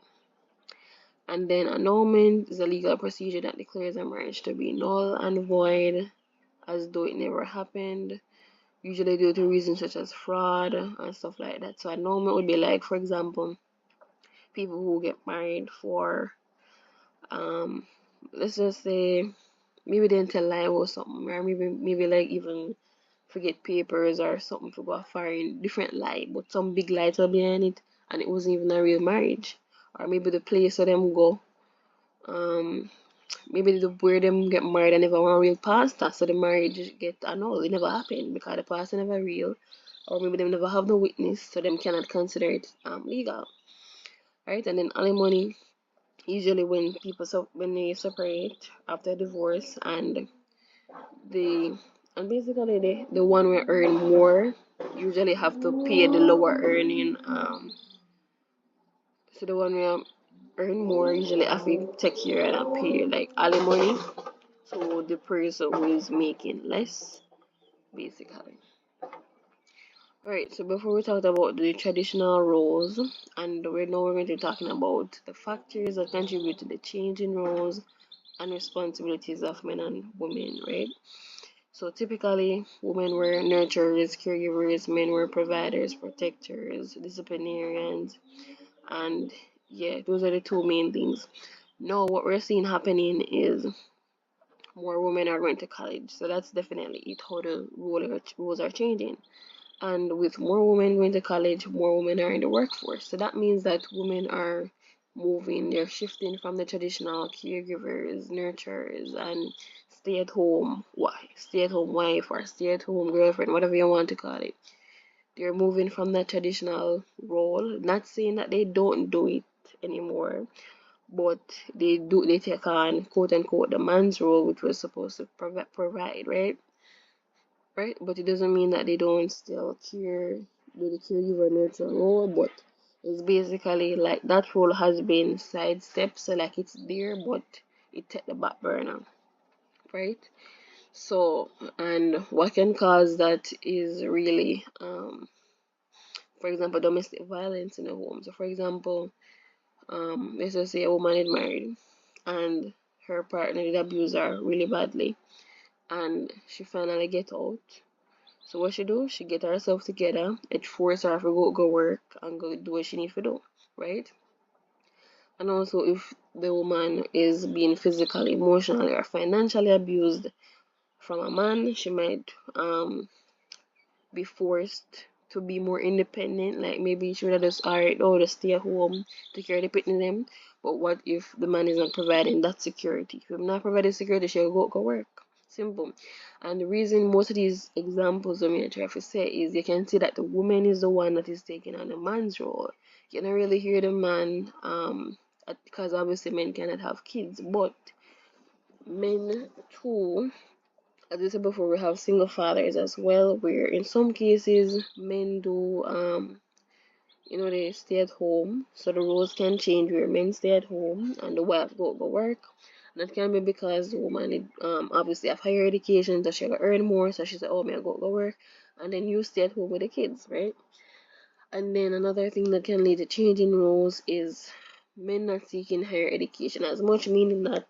And then annulment is a legal procedure that declares a marriage to be null and void as though it never happened, usually due to reasons such as fraud and stuff like that. So annulment would be like, for example, people who get married for, um, let's just say, maybe they didn't tell lie or something, or maybe like even forget papers or something to go foreign, different lie, but some big lie to behind it, and it wasn't even a real marriage. Or maybe the place where them go, um, maybe the where them get married and never want real pastor, so the marriage get annulled. It never happened because the pastor never real, or maybe they never have no witness, so them cannot consider it legal, right? And then alimony, usually when when they separate after divorce, and the basically the one who earn more usually have to pay the lower earning, so the one who earn more usually have to take care and pay like alimony to the person who is making less, basically. Alright, so before we talked about the traditional roles, and we're going to be talking about the factors that contribute to the change in roles and responsibilities of men and women, right? So typically, women were nurturers, caregivers, men were providers, protectors, disciplinarians, and yeah, those are the two main things. Now, what we're seeing happening is more women are going to college, so that's definitely it, how the roles are changing. And with more women going to college, more women are in the workforce. So that means that women are moving, they're shifting from the traditional caregivers, nurturers, and stay at home wife or stay at home girlfriend, whatever you want to call it. They're moving from that traditional role. Not saying that they don't do it anymore, but they take on quote unquote the man's role, which was supposed to provide, right? But it doesn't mean that they don't still do the caregiver nurture role, but it's basically like that role has been sidestepped, so like it's there, but it take the back burner, right? So, and what can cause that is really, for example, domestic violence in a home. So, for example, let's just say a woman is married and her partner did abuse her really badly, and she finally get out. So what she do? She get herself together. It force her to go work and go do what she need to do, right? And also, if the woman is being physically, emotionally, or financially abused from a man, she might be forced to be more independent. Like maybe she would have just alright, oh, just stay at home, take care of the picnic them. But what if the man is not providing that security? If he's not providing security, she'll go work. Simple. And the reason most of these examples I'm going to try to say is you can see that the woman is the one that is taking on the man's role. You don't really hear the man, because obviously men cannot have kids, but men too, as I said before, we have single fathers as well, where in some cases men do they stay at home. So the roles can change where men stay at home and the wife go work. And that can be because the woman obviously have higher education, so she will earn more, so she said, oh, me I go work, and then you stay at home with the kids, right? And then another thing that can lead to change in roles is men not seeking higher education as much, meaning that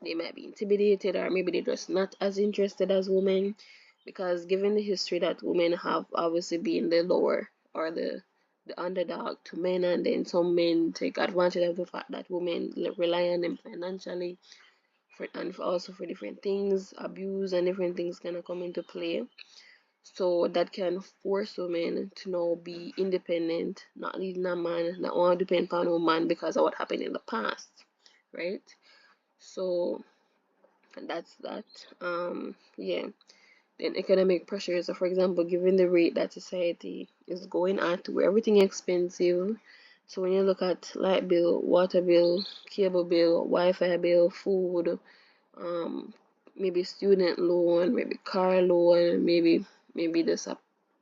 they might be intimidated, or maybe they're just not as interested as women, because given the history that women have obviously been the lower or the underdog to men, and then some men take advantage of the fact that women rely on them financially and also for different things, abuse and different things kind of come into play. So that can force women to now be independent, not needing a man, not want to depend on a man because of what happened in the past, right? So that's that. Yeah. Then economic pressures. So for example, given the rate that society is going at, where everything is expensive. So when you look at light bill, water bill, cable bill, Wi-Fi bill, food, um, maybe student loan, maybe car loan, maybe just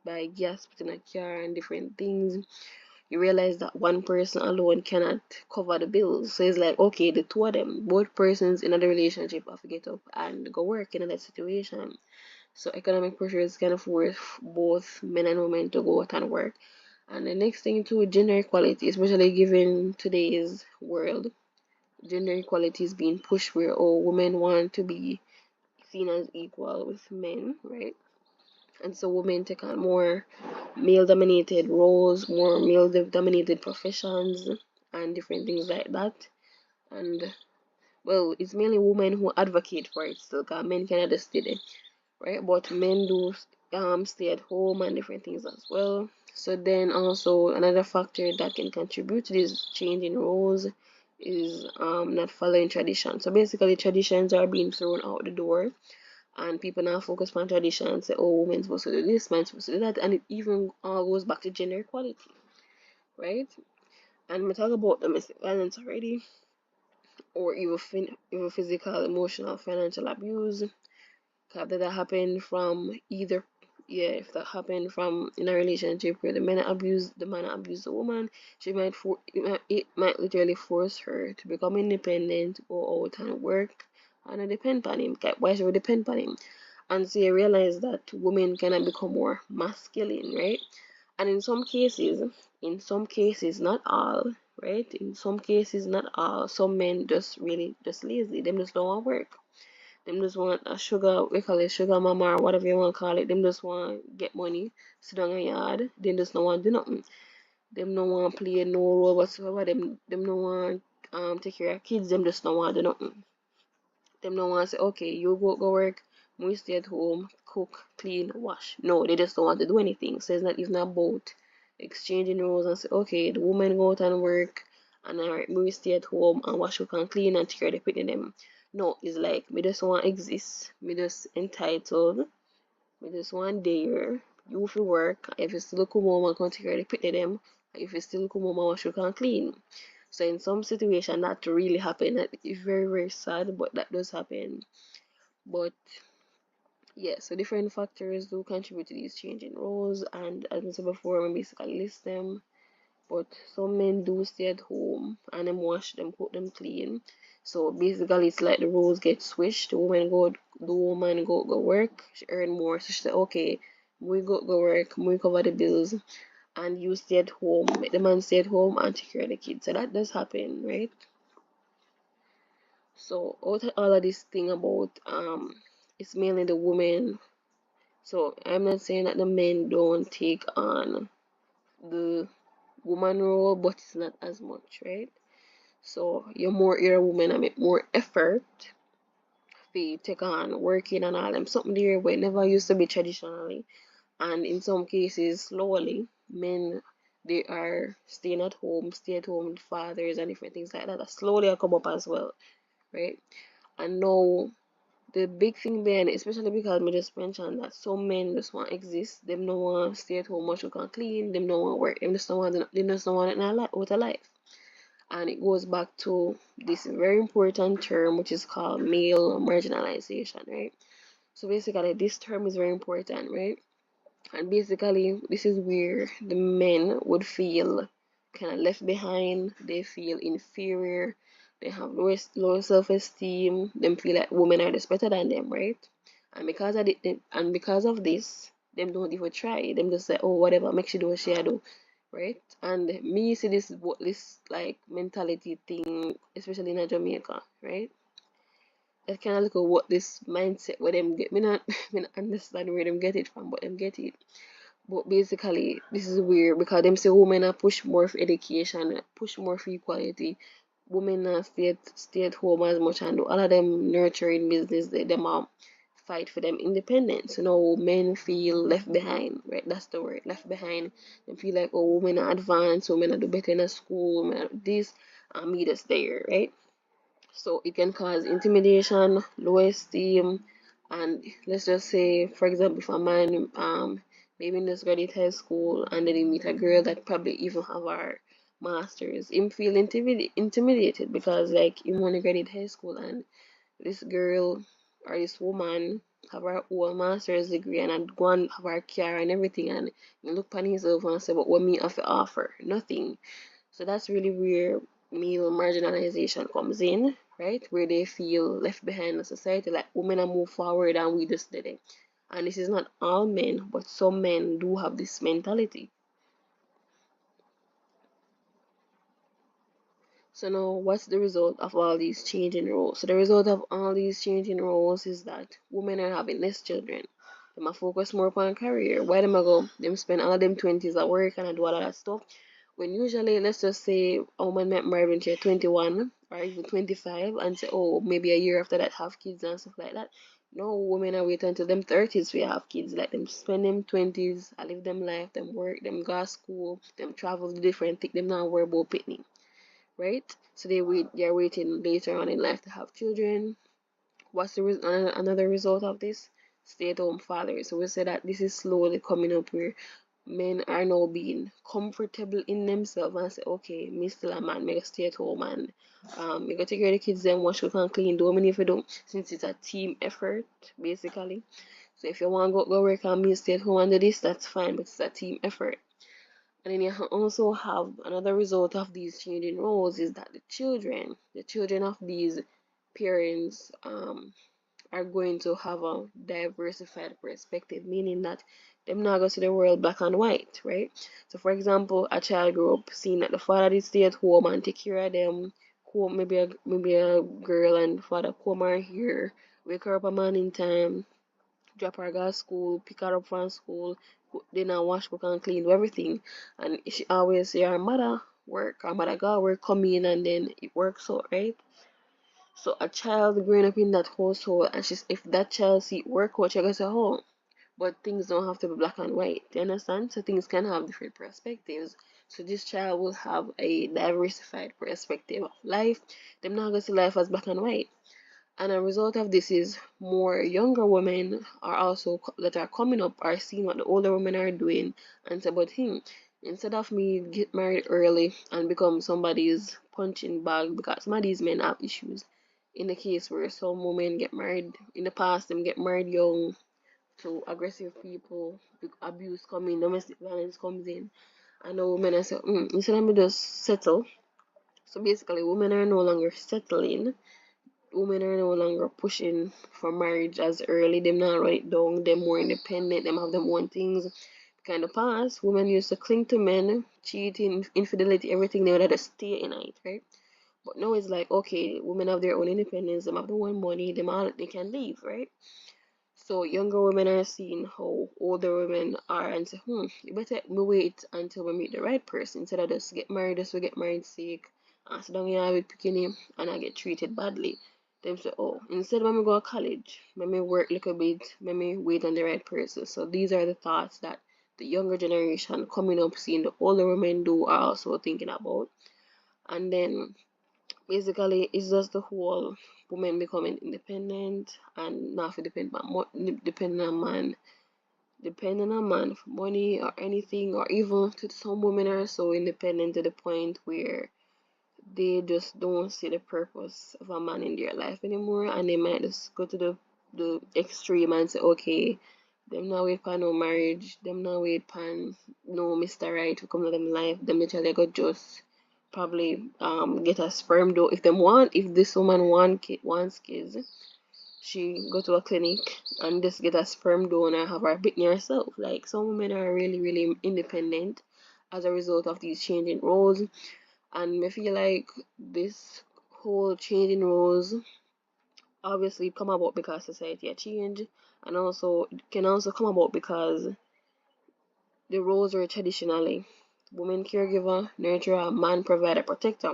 buy gas within a car and different things, you realize that one person alone cannot cover the bills. So it's like, okay, the two of them, both persons in a relationship have to get up and go work in that situation. So economic pressures can force both men and women to go out and work. And the next thing too, gender equality, especially given today's world, gender equality is being pushed where all women want to be seen as equal with men, right? And so women take on more male dominated roles, more male dominated professions, and different things like that. And well, it's mainly women who advocate for it still, because men cannot just stay there, right? But men do stay at home and different things as well. So then also another factor that can contribute to this change in roles is not following tradition. So basically traditions are being thrown out the door, and people now focus on tradition and say, oh, women's supposed to do this, man's supposed to do that, and it even all goes back to gender equality, right? And we talk about domestic violence already, or even physical, emotional, financial abuse. That happened from either, yeah, if that happened from in a relationship where the man abused the woman, it might literally force her to become independent, go out and work, and depend on him. Why should we depend on him? And so you realize that women cannot become more masculine, right? And in some cases, not all, right? In some cases, not all. Some men just really just lazy. Them just don't want work. Them just want a sugar, we call it sugar mama or whatever you want to call it. Them just want get money, sit down in the yard. Them just don't want do nothing. Them don't want play no role whatsoever. Them don't want take care of kids. Them just don't want do nothing. Them don't want to say, okay, you go work, we stay at home, cook, clean, wash. No, they just don't want to do anything. So it's not even about exchanging roles and say, okay, the woman go out and work, and alright, we stay at home and wash, cook, and clean and take care of the picking them. No, it's like me just want exist, me just entitled, me just want there. You feel work. If you still come home and come take care of the picking them, if you still come home and wash, cook, and clean. So in some situation that really happen. It's very, very sad, but that does happen. But yeah, so different factors do contribute to these changing roles, and as I said before, we basically list them. But some men do stay at home and them wash them, cook them clean. So basically it's like the roles get switched. The woman go work, she earn more. So she said, okay, we go work, we cover the bills, and you stay at home, make the man stay at home and take care of the kids. So that does happen, right? So all of this thing about it's mainly the women. So I'm not saying that the men don't take on the woman role, but it's not as much, right? So you're a woman and make more effort to take on working and all them something there where it never used to be traditionally. And in some cases slowly men they are staying at home, stay at home fathers and different things like that. That slowly will come up as well, right? And now the big thing then, especially because me just mentioned that some men just want exist, them no want stay at home, much you can clean, them no want work, them just don't want it in a out of life. And it goes back to this very important term which is called male marginalization, right? So basically this term is very important, right? And basically this is where the men would feel kind of left behind, they feel inferior, they have low self-esteem, them feel like women are just better than them, right? And because of this, them don't even try. Them just say, oh, whatever, make she do what she do, right? And me see this like mentality thing, especially in Jamaica, right? That kind of look at what this mindset where them get. Me not understand where them get it from, but them get it. But basically, this is weird because them say women are push more for education, push more for equality. Women are stay at home as much and do all of them nurturing business. Them fight for them independence. You know, men feel left behind, right? That's the word, left behind. They feel like, oh, women are advanced, women are do better in a school, women are do this, and me just there, right? So it can cause intimidation, low esteem, and let's just say, for example, if a man maybe just graduate high school and then he meet a girl that probably even have our masters, him feel intimidated because like he only graduate high school and this girl or this woman have her own master's degree and go and have her car and everything and you look upon himself and say, but what me have to offer? Nothing. So that's really where male marginalization comes in, right? Where they feel left behind in society, like women are move forward and we just didn't. And this is not all men, but some men do have this mentality. So now what's the result of all these changing roles? So the result of all these changing roles is that women are having less children. Them are focus more upon career. Why them a go? Them spend all of them 20s at work and do all of that stuff. When usually let's just say a woman met married when she's 21 or even 25 and say, oh, maybe a year after that have kids and stuff like that. No, women are waiting until them 30s to have kids. Like them spend them 20s, I live them life, them work, them go to school, them travel to different things, them not worry about picnic, right? So they're waiting later on in life to have children. what's the another result of this? Stay-at-home fathers. So we say that this is slowly coming up where men are now being comfortable in themselves and say, okay, me still a man, make a stay at home and me go take care of the kids, then wash, cook and clean, do many if you don't, since it's a team effort, basically. So if you want to go work and me stay at home and do this, that's fine, but it's a team effort. And then you also have another result of these changing roles is that the children of these parents are going to have a diversified perspective, meaning that them not go to the world black and white, right? So for example, a child grew up seeing that the father did stay at home and take care of them, home maybe a girl and father come her here, wake her up a morning time, drop her to school, pick her up from school, then I wash, cook and clean, do everything. And she always say her mother work, her mother go work, come in and then it works out, right? So a child growing up in that household, and she's if that child see work out, she goes say, oh, but things don't have to be black and white. Do you understand? So things can have different perspectives. So this child will have a diversified perspective of life. Them not gonna see life as black and white. And a result of this is more younger women are also that are coming up are seeing what the older women are doing and say, but instead of me get married early and become somebody's punching bag because some of these men have issues. In the case where some women get married in the past, them get married young to aggressive people, abuse coming, domestic violence comes in, and the women are say, instead of me just settle. So basically, women are no longer settling, women are no longer pushing for marriage as early. Them not run it down. Them more independent. Them have them own things. Kind of past, women used to cling to men, cheating, infidelity, everything. They would have to stay in it, right? But now it's like, okay, women have their own independence. Them have their own money. Them all they can leave, right? So younger women are seeing how older women are and say, you better me wait until we meet the right person instead of just get married just to get married sake and sit down here with bikini and I get treated badly. Them say, oh, instead when me go to college, let me work a little bit, let me wait on the right person. So these are the thoughts that the younger generation coming up seeing the older women do are also thinking about. And then basically it's just the whole woman becoming independent and not depending on man for money or anything, or even to some women are so independent to the point where they just don't see the purpose of a man in their life anymore, and they might just go to the extreme and say, okay, them now wait for no marriage, them now wait for no Mr. Right to come to them life, them literally go just probably get a sperm though if them want, if this woman wants kids, she go to a clinic and just get a sperm donor, have her bitten herself. Like some women are really, really independent as a result of these changing roles. And I feel like this whole changing roles obviously come about because society has changed, and also can also come about because the roles were traditionally woman caregiver, nurturer, man provider, protector.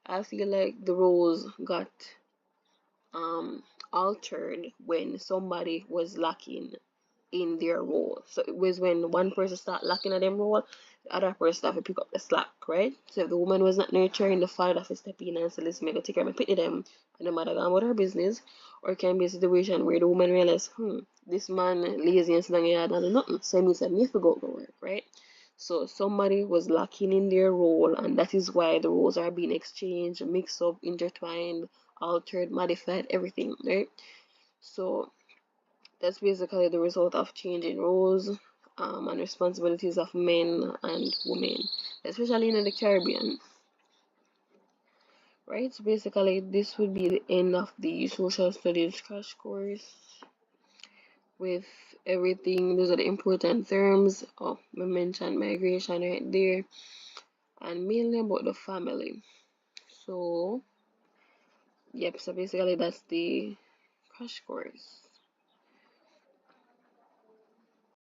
I feel like the roles got um altered when somebody was lacking in their role. So it was when one person start lacking at them role, the other person have to pick up the slack, right? So if the woman was not nurturing, the father have to step in and say, listen, me go take care of my pity them, and the mother go on with her business. Or it can be a situation where the woman realize, this man lazy and sitting here and nothing, so it means that me have to go to work, right? So somebody was lacking in their role, and that is why the roles are being exchanged, mixed up, intertwined, altered, modified, everything, right? So that's basically the result of changing roles and responsibilities of men and women, especially in the Caribbean. Right? So basically, this would be the end of the social studies crash course with everything. Those are the important terms. Oh, we mentioned migration right there, and mainly about the family. So, yep. So basically, that's the crash course.